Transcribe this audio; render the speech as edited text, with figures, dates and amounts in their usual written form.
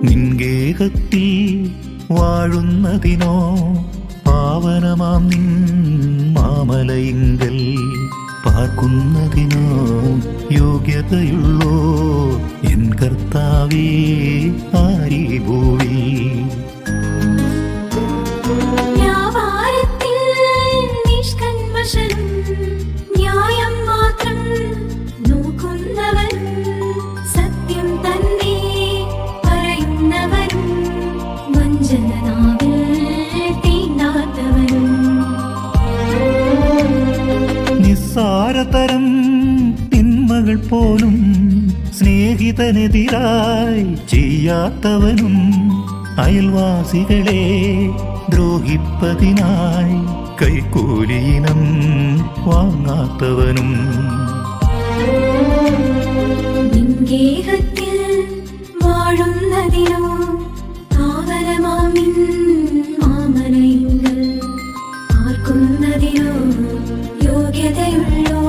നിൻഗേഹത്തിൽ വാഴുന്നതിനോ പാവനമാം നിൻ മാമലയിങ്കൽ പാർക്കുന്നതിനോ യോഗ്യതയുള്ളോ എൻ കർത്താവേ ആരീ ഭൂവിൽ. നിസ്സാരതരം തിന്മകൾ പോലും സ്നേഹിതനെതിരായി ചെയ്യാത്തവനും അയൽവാസികളെ ദ്രോഹിപ്പതിനായി കൈക്കൂലിയിനം വാങ്ങാത്തവനും. നിൻഗേഹത്തിൽ വാഴുന്നതിനോ പാവനമാം നിൻ മാമലയിങ്കൽ പാർക്കുന്നതിനോ യോഗ്യതയുള്ളോ